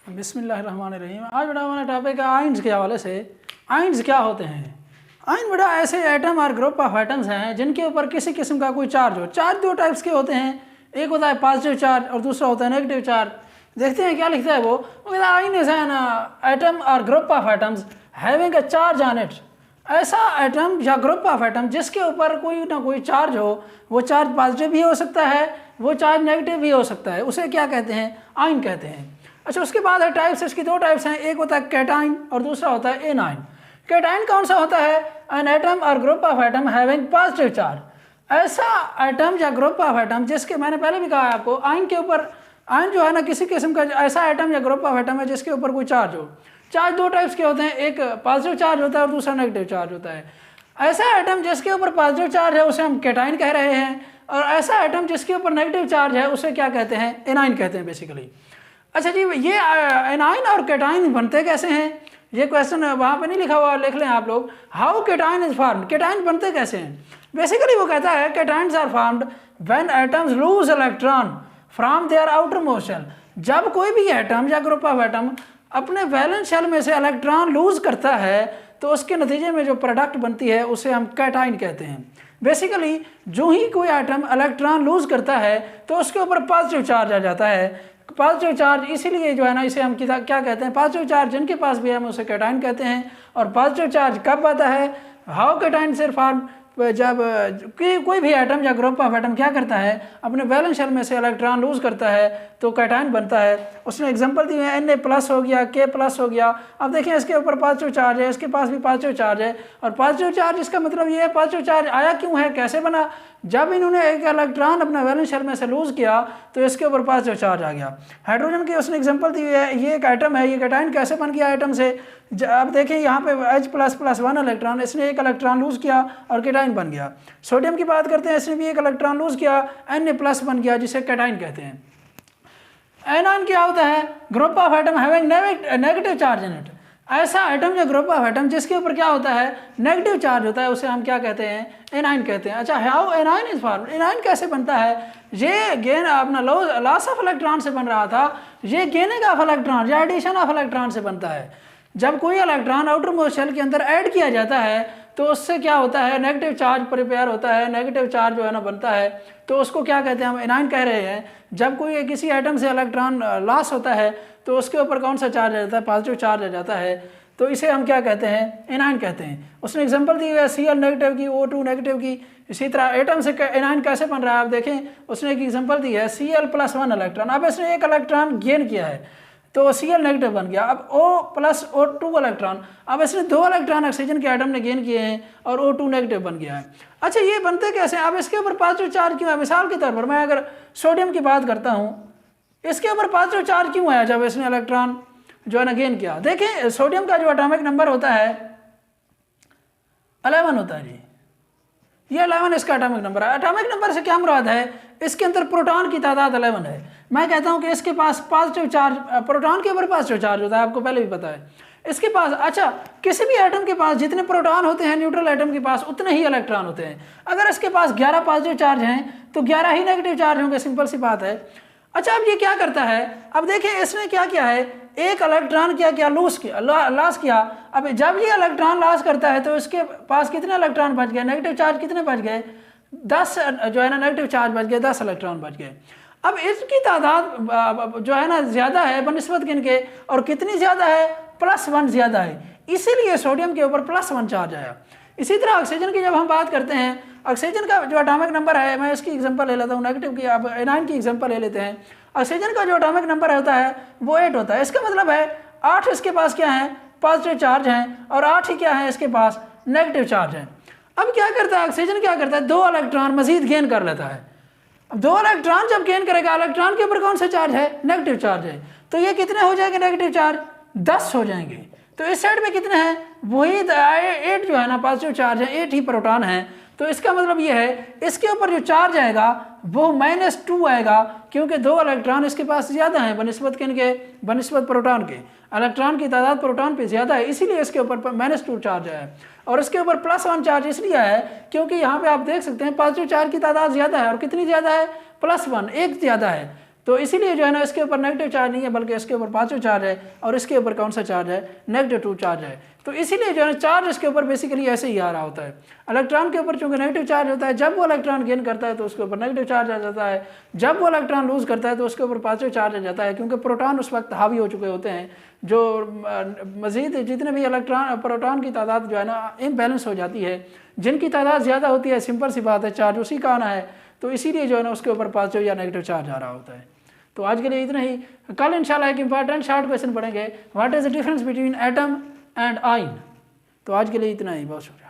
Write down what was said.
बिस्मिल्लाहिर्रहमानिर्रहीम। आज बेटा हमारा टॉपिक है आइंस के हवाले से। आइंस क्या होते हैं? आइन बेटा ऐसे एटम और ग्रुप ऑफ एटम्स हैं जिनके ऊपर किसी किस्म का कोई चार्ज हो। चार्ज दो टाइप्स के होते हैं, एक होता है पॉजिटिव चार्ज और दूसरा होता है नेगेटिव चार्ज। देखते हैं क्या लिखता है वो कहता है आइन इज एन एटम और group of atoms having a charge on it. ऐसा एटम या ग्रुप ऑफ एटम जिसके ऊपर कोई ना कोई चार्ज हो, वो चार्ज पॉजिटिव भी हो सकता है, वो चार्ज नेगेटिव भी हो सकता है, उसे क्या कहते हैं? आइन कहते हैं। अच्छा, उसके बाद है टाइप्स। इसकी दो टाइप्स हैं, एक होता है कैटाइन और दूसरा होता है एनाइन। कैटाइन कौन सा होता है? एन एटम और group of atom having positive charge. ऐसा एटम या ग्रुप ऑफ एटम जिसके, मैंने पहले भी कहा है आपको, आइन के ऊपर, आइन जो है ना किसी किस्म का ऐसा एटम या ग्रुप ऑफ एटम है जिसके ऊपर कोई चार्ज हो। चार्ज दो टाइप्स के होते हैं, एक पॉजिटिव चार्ज होता है और दूसरा नेगेटिव चार्ज होता है। ऐसा एटम जिसके ऊपर पॉजिटिव चार्ज है उसे हम कैटाइन कह रहे हैं, और ऐसा एटम जिसके ऊपर नेगेटिव चार्ज है उसे क्या कहते हैं? एनाइन कहते हैं बेसिकली। अच्छा जी, ये एनाइन और कैटाइन बनते कैसे हैं? ये क्वेश्चन वहाँ पे नहीं लिखा हुआ, लिख लें आप लोग। How cation is formed, cation बनते कैसे हैं? बेसिकली वो कहता है cations are formed when atoms lose electron from their outermost shell. जब कोई भी एटम या ग्रुप ऑफ एटम अपने वैलेंस शेल में से इलेक्ट्रॉन लूज करता है तो उसके नतीजे में जो प्रोडक्ट बनती है उसे हम कैटाइन कहते हैं। बेसिकली जो ही कोई एटम इलेक्ट्रॉन लूज करता है तो उसके ऊपर पॉजिटिव चार्ज आ जाता है। पॉजिटिव चार्ज इसीलिए जो है ना इसे हम क्या कहते हैं? पॉजिटिव चार्ज जिनके पास भी है हम उसे कैटाइन कहते हैं। और पॉजिटिव चार्ज कब आता है? हाउ कैटाइन से फॉर्म, जब कोई भी एटम या ग्रुप ऑफ एटम क्या करता है? अपने वैलेंस शेल में से इलेक्ट्रॉन लूज करता है तो कैटाइन बनता है। उसने एग्जांपल दी है, Na+ हो गया, K+ हो गया। अब देखें इसके ऊपर पॉजिटिव चार्ज है, इसके पास भी पॉजिटिव चार्ज है, और पॉजिटिव चार्ज इसका मतलब ये है पॉजिटिव चार्ज आया क्यों है, कैसे बना? जब इन्होंने एक इलेक्ट्रॉन अपना वैलेंस शेल में से लूज किया तो इसके ऊपर पॉजिटिव चार्ज आ गया। हाइड्रोजन की उसने एग्जांपल दी है, ये एक एटम है, ये कैटाइन कैसे बन गया एटम से? अब देखें यहाँ पे H++1 इलेक्ट्रॉन, इसने एक इलेक्ट्रॉन लूज किया और कैटाइन बन गया। सोडियम की बात करते हैं, इसने भी एक इलेक्ट्रॉन लूज किया, Na+ बन गया जिसे कैटाइन कहते हैं। एनाइन क्या होता है? Group of atom having negative charge in it. ऐसा एटम या ग्रुप ऑफ एटम जिसके ऊपर क्या होता है? नेगेटिव चार्ज होता है, उसे हम क्या कहते हैं? एनाइन कहते हैं। अच्छा, how A9 is formed, A9 कैसे बनता है? ये गेन अपना लॉस ऑफ इलेक्ट्रॉन से बन रहा था, ये गेनिंग ऑफ इलेक्ट्रॉन या एडिशन ऑफ इलेक्ट्रॉन से बनता है। जब कोई इलेक्ट्रॉन आउटर मोस्ट शेल के अंदर ऐड किया जाता है तो उससे क्या होता है? नेगेटिव चार्ज प्रिपेयर होता है, नेगेटिव चार्ज जो है ना बनता है, तो उसको क्या कहते हैं? हम एनाइन कह रहे हैं। जब कोई किसी एटम से इलेक्ट्रॉन लॉस होता है तो उसके ऊपर कौन सा चार्ज आ जाता है? पॉजिटिव चार्ज आ जाता है, तो इसे हम क्या कहते हैं? एनाइन कहते हैं। उसने एग्जांपल दी है Cl नेगेटिव की, O2 नेगेटिव की। इसी तरह एटम से एनाइन कैसे बन रहा है आप देखें, उसने एक एग्जांपल दी है Cl+1 इलेक्ट्रॉन। अब इसने एक इलेक्ट्रॉन गेन किया है तो Cl नेगेटिव बन गया। अब O+O2 इलेक्ट्रॉन, अब इसने 2 इलेक्ट्रॉन ऑक्सीजन के एटम ने गेन किए हैं और O2 नेगेटिव बन गया है। अच्छा, ये बनते कैसे? अब इसके ऊपर पॉजिटिव चार्ज क्यों है? मिसाल के तौर पर मैं अगर सोडियम की बात करता हूँ, इसके ऊपर पॉजिटिव चार्ज क्यों आया जब इसने इलेक्ट्रॉन जो है ना गेन किया? देखें सोडियम का जो एटॉमिक नंबर होता है 11 होता है जी, ये 11 इसका एटॉमिक नंबर है। एटॉमिक नंबर से क्या मुराद है? इसके अंदर प्रोटॉन की तादाद 11 है। मैं कहता हूं कि इसके पास पॉजिटिव चार्ज, प्रोटॉन के ऊपर पॉजिटिव चार्ज होता है, आपको पहले भी पता है इसके पास। अच्छा, किसी भी एटम के पास जितने प्रोटॉन होते हैं न्यूट्रल एटम के पास उतने ही इलेक्ट्रॉन होते हैं। अगर इसके पास 11 पॉजिटिव चार्ज हैं तो 11 ही नेगेटिव चार्ज होंगे, सिंपल सी बात है। अच्छा, अब ये क्या करता है? अब देखिए इसने क्या किया है, एक इलेक्ट्रॉन क्या लॉस किया। अब जब ये इलेक्ट्रॉन लॉस करता है तो इसके पास कितने इलेक्ट्रॉन बच गए? नेगेटिव चार्ज कितने बच गए? 10 जो है ना नेगेटिव चार्ज बच गए, 10 इलेक्ट्रॉन बच गए। अब इसकी तादाद जो है ना ज़्यादा है बनिस्बत किनके, और कितनी ज़्यादा है? +1 ज़्यादा है, इसीलिए सोडियम के ऊपर +1 चार्ज आया। इसी तरह ऑक्सीजन की जब हम बात करते हैं, ऑक्सीजन का जो एटॉमिक नंबर है, मैं इसकी एग्जांपल ले लेता हूँ नेगेटिव की, आप एनाइन की एग्जांपल ले लेते हैं। ऑक्सीजन का जो एटॉमिक नंबर होता है वो 8 होता है। इसका मतलब है 8 इसके पास क्या है? पॉजिटिव चार्ज हैं, और 8 ही क्या है? इसके पास नेगेटिव चार्ज हैं। अब क्या करता है ऑक्सीजन? क्या करता है? 2 इलेक्ट्रॉन मजीद गेन कर लेता है। अब 2 इलेक्ट्रॉन जब गेन करेगा, इलेक्ट्रॉन के ऊपर कौन सा चार्ज है? नेगेटिव चार्ज है, तो ये कितने हो जाएंगे नेगेटिव चार्ज? 10 हो जाएंगे। तो इस साइड में कितने हैं? वही 8 जो है ना पॉजिटिव चार्ज है, 8 ही प्रोटॉन है। तो इसका मतलब ये है इसके ऊपर जो चार्ज आएगा वो -2 आएगा, क्योंकि 2 इलेक्ट्रॉन इसके पास ज़्यादा हैं बनिस्बत किनके? बनिस्बत प्रोटॉन के। इलेक्ट्रॉन की तादाद प्रोटॉन पे ज़्यादा है, इसीलिए इसके ऊपर -2 चार्ज है। और इसके ऊपर +1 चार्ज इसलिए है क्योंकि यहाँ पे आप देख सकते हैं पॉजिटिव चार्ज की तादाद ज़्यादा है, और कितनी ज़्यादा है? +1, एक ज़्यादा है। तो इसीलिए जो है ना इसके ऊपर नेगेटिव चार्ज नहीं है, बल्कि इसके ऊपर पॉजिटिव चार्ज है, और इसके ऊपर कौन सा चार्ज है, -2 चार्ज है। तो इसीलिए जो है चार्ज इसके ऊपर बेसिकली ऐसे ही आ रहा होता है। इलेक्ट्रॉन के ऊपर चूंकि नेगेटिव चार्ज होता है, जब वो इलेक्ट्रॉन गेन करता है तो उसके ऊपर नेगेटिव चार्ज आ जाता है, जब वो इलेक्ट्रॉन लूज करता है तो उसके ऊपर पॉजिटिव चार्ज आ जाता है, क्योंकि प्रोटॉन उस वक्त हावी हो चुके होते हैं। जो मजीद जितने भी इलेक्ट्रॉन प्रोटॉन की तादाद जो है ना इम्बैलेंस हो जाती है, जिनकी तादाद ज़्यादा होती है, सिंपल सी बात है चार्ज उसी का आना है, तो इसीलिए जो है ना उसके ऊपर पॉजिटिव या नेगेटिव चार्ज आ रहा होता है। तो आज के लिए इतना ही। कल इंशाल्लाह एक इंपॉर्टेंट शॉर्ट क्वेश्चन पढ़ेंगे, what is the difference between atom and ion. तो आज के लिए इतना ही, बहुत शुक्रिया।